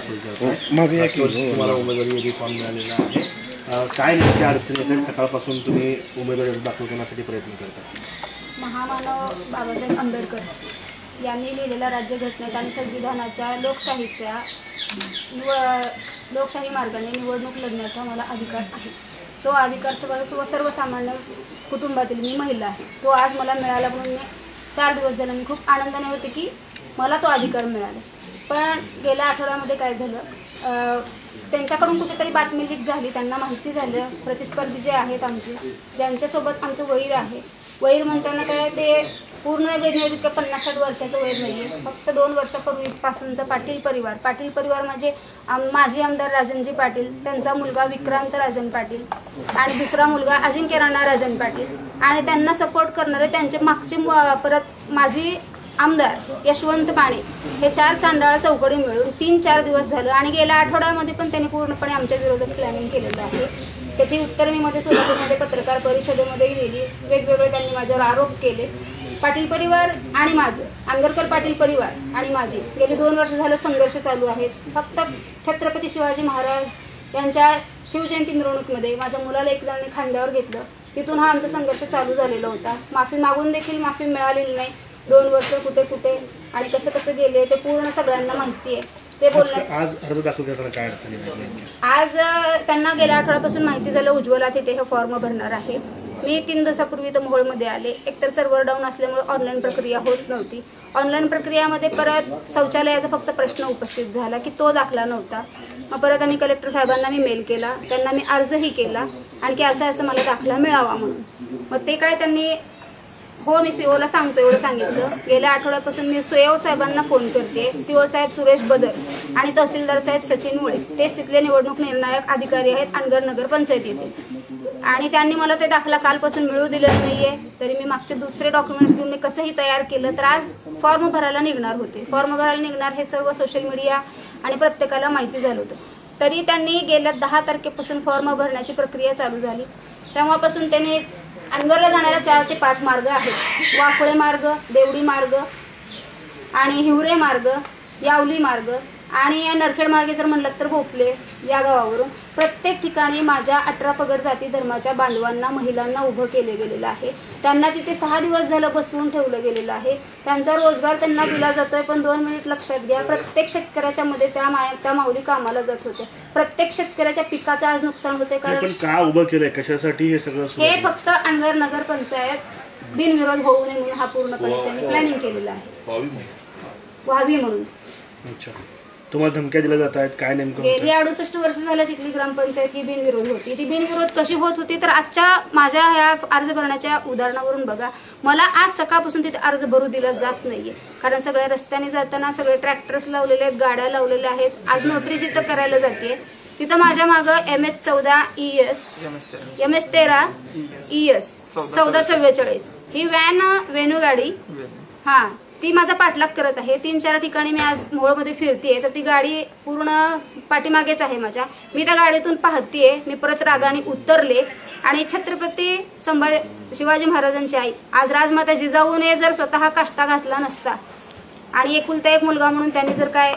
दाखल करताय, तुम्हाला उमेदवारी फॉर्म मिळालेला आहे, काय नेमकी अडचणी आहेत सकाळपासून तुम्ही उमेदवारी दाखल करण्यासाठी प्रयत्न करता? महामानव बाबासाहेब आंबेडकर यांनी लिहिलेल्या राज्यघटनेत आणि संविधानाच्या लोकशाही मार्गाने निवडणूक लढण्याचा मला अधिकार आहे. तो अधिकार सर्वसामान्य कुटुंबातील मी महिला आहे, तो आज मला मिळाला म्हणून मी 4 दिवस झाले मी खूप आनंदाने होते की मला तो अधिकार मिळाला. पण गेल्या आठवड्यामध्ये काय झालं, त्यांच्याकडून कुठेतरी बातमी लीक झाली, त्यांना माहिती झालं प्रतिस्पर्धी जे आहेत आमचे, ज्यांच्यासोबत आमचं वैर आहे, वैर म्हणताना काय ते पूर्ण बेनियोजित 50-60 वर्षाचं वैर नाही आहे, फक्त 2 वर्षापूर्वीपासूनचा पाटील परिवार म्हणजे माजी आमदार राजनजी पाटील, त्यांचा मुलगा विक्रांत राजन पाटील आणि दुसरा मुलगा अजिंक्य राणा राजन पाटील आणि त्यांना सपोर्ट करणारे त्यांचे मागचे परत माजी आमदार यशवंत माने, हे 4 चांडाळ चौकडी मिळून 3-4 दिवस झालं आणि गेल्या आठवड्यामध्ये पण त्यांनी पूर्णपणे आमच्या विरोधात प्लॅनिंग केलेलं आहे. त्याची उत्तर मी मध्ये सोलापूरमध्ये पत्रकार परिषदेमध्येही दिली. वेगवेगळे त्यांनी माझ्यावर आरोप केले. पाटील परिवार आणि माझं, आंगरकर पाटील परिवार आणि माझी गेली 2 वर्ष झालं संघर्ष चालू आहेत. फक्त छत्रपती शिवाजी महाराज यांच्या शिवजयंती मिरवणुकीमध्ये माझ्या मुलाला एक जणांनी खांद्यावर घेतलं, तिथून हा आमचा संघर्ष चालू झालेला होता. माफी मागून देखील माफी मिळालेली नाही. 2 वर्ष कुठे कुठे आणि कसं गेले ते पूर्ण सगळ्यांना माहिती आहे. ते बोलण्यात आज अर्ज दाखल करताना काय अडचणी आहेत? आज त्यांना गेल्या आठवड्यापासून माहिती झालं उज्ज्वला तिथे हे फॉर्म भरणार आहे. मी 3 दिवसापूर्वी तर मोहोळमध्ये आले. एकतर सर्व्हर डाऊन असल्यामुळे ऑनलाईन प्रक्रिया होत नव्हती. ऑनलाईन प्रक्रियामध्ये परत शौचालयाचा फक्त प्रश्न उपस्थित झाला की तो दाखला नव्हता. मग परत आम्ही कलेक्टर साहेबांना मी मेल केला, त्यांना मी अर्जही केला आणखी असं मला दाखला मिळावा म्हणून. मग ते काय त्यांनी हो मी सीओला सांगतो एवढं सांगितलं. गेल्या आठवड्यापासून मी सीओ साहेबांना फोन करते. सीओ साहेब सुरेश बदर आणि तहसीलदार साहेब सचिन मुळे, तेच तिथले निवडणूक निर्णायक अधिकारी आहेत अनगर नगर पंचायत येथे, आणि त्यांनी मला ते दाखला कालपासून मिळू दिलेलं नाहीये. तरी मी मागचे दुसरे डॉक्युमेंट्स घेऊन मी कसंही तयार केलं तर आज फॉर्म भरायला निघणार होते. फॉर्म भरायला निघणार हे सर्व सोशल मीडिया आणि प्रत्येकाला माहिती झालं होतं. तरी त्यांनी गेल्या 10 तारखेपासून फॉर्म भरण्याची प्रक्रिया चालू झाली. तेव्हापासून त्यांनी अनगरला जाणाऱ्या 4 ते 5 मार्ग आहेत. वाफळे मार्ग, देवडी मार्ग आणि हिवरे मार्ग, यावली मार्ग आणि नरखेड मार्गे जर म्हणलं तर भोपले या गावावरून प्रत्येक ठिकाणी माझ्या 18 पगड जाती धर्माच्या बांधवांना, महिलांना उभं केले गेलेलं आहे. त्यांना तिथे 6 दिवस झालं बसवून ठेवलं गेलेलं आहे. त्यांचा रोजगार त्यांना दिला जातोय. पण 2 मिनिट लक्षात घ्या, प्रत्येक शेतकऱ्याच्या मध्ये त्या माऊली कामाला जात होत्या. प्रत्येक शेतकऱ्याच्या पिकाचं आज नुकसान होते. कारण का उभं केलंय, कशासाठी हे सगळं? हे फक्त अनगर नगर पंचायत बिनविरोध होऊ नये म्हणून हा पूर्णपणे त्यांनी प्लॅनिंग केलेला आहे, व्हावी म्हणून. अच्छा, तुम्हाला धमक्या दिल्या जात आहेत काय नेमकं? गेली 68 वर्ष झालं तिथली ग्रामपंचायत ही बिनविरोध होती. ती बिनविरोध कशी होत होती तर आजच्या माझ्या ह्या अर्ज भरण्याच्या उदाहरणावरून बघा. मला आज सकाळपासून तिथे अर्ज भरू दिला जात नाहीये, कारण सगळ्या रस्त्याने जाताना सगळे ट्रॅक्टर्स लावलेले आहेत, गाड्या लावलेल्या आहेत. आज नोटरी जिथं करायला जाते तिथं माझ्या मागं MS14 ES MS13 ES 1444 ही व्हॅन वेणू गाडी ती माझा पाठलाग करत आहे. 3-4 ठिकाणी मी आज मोहोळमध्ये फिरतेय तर ती गाडी पूर्ण पाठीमागेच आहे माझ्या. मी त्या गाडीतून पाहतेय. मी परत रागाने उतरले आणि छत्रपती शिवाजी महाराजांची आई आज राजमाता जिजाऊने जर स्वतः काष्टा घातला नसता आणि एकुलता एक मुलगा म्हणून त्यांनी जर काय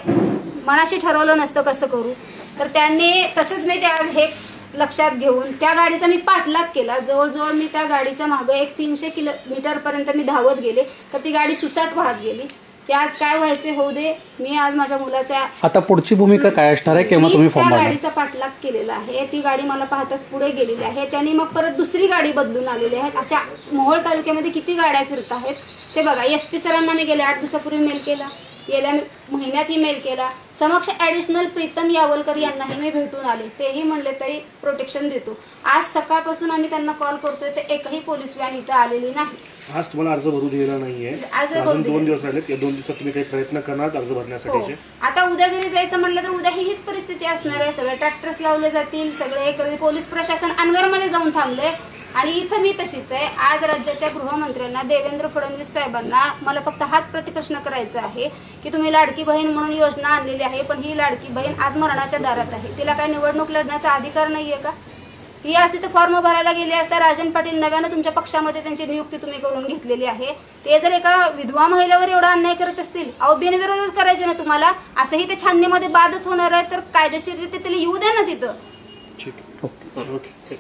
मनाशी ठरवलं नसतं कसं करू, तर त्यांनी तसंच मी त्या हे लक्षात घेऊन त्या गाडीचा मी पाठलाग केला. जवळजवळ मी त्या गाडीच्या मागे 300 किलोमीटर पर्यंत मी धावत गेले तर ती गाडी सुसाट वाहत गेली. ते आज काय व्हायचे होऊ दे. मी आज माझ्या मुलाच्या आता पुढची भूमिका काय असणार आहे किंवा तुम्ही त्या गाडीचा पाठलाग केलेला आहे. ती गाडी मला पाहताच पुढे गेलेली आहे. त्यांनी मग परत दुसरी गाडी बदलून आलेली आहेत. अशा मोहोळ तालुक्यामध्ये किती गाड्या फिरत आहेत ते बघा. SP सरांना मी गेल्या 8 दिवसापूर्वी मेल केला, गेल्या महिन्यातही मेल केला. समक्ष ॲडिशनल प्रीतम यावलकर यांनाही मी भेटून आले, तेही म्हणले तरी प्रोटेक्शन देतो. आज सकाळपासून आम्ही त्यांना कॉल करतोय तर एकही पोलीस व्हॅन इथं आलेली नाही. आज तुम्हाला अर्ज भरू दिलेला नाहीये, अजून 2 दिवस राहिलेत. या 2 दिवसात तुम्ही काही प्रयत्न करणार अर्ज भरण्यासाठी? आता उद्या जरी जायचं म्हटलं तर उद्या हीच परिस्थिती असणार आहे. सगळे ट्रॅक्टर्स लावले जातील, सगळे पोलीस प्रशासन अनगरमध्ये जाऊन थांबले आणि इथं मी तशीच आहे. आज राज्याच्या गृहमंत्र्यांना देवेंद्र फडणवीस साहेबांना मला फक्त हाच प्रतिप्रश्न करायचा आहे की तुम्ही लाडकी बहीण म्हणून योजना आणलेली आहे, पण ही लाडकी बहीण आज मरणाच्या दारात आहे. तिला काय निवडणूक लढण्याचा अधिकार नाहीये का? ही असती तर फॉर्म भरायला गेले असता राजन पाटील नव्यानं तुमच्या पक्षामध्ये त्यांची नियुक्ती तुम्ही करून घेतलेली आहे. ते जर एका विधवा महिलेवर एवढा अन्याय करत असतील, अहो बिनविरोधच करायचे ना तुम्हाला. असंही ते छाननीमध्ये बादच होणार आहे, तर कायदेशीररित्या त्याला येऊ द्या ना तिथं. ठीक आहे. ओके.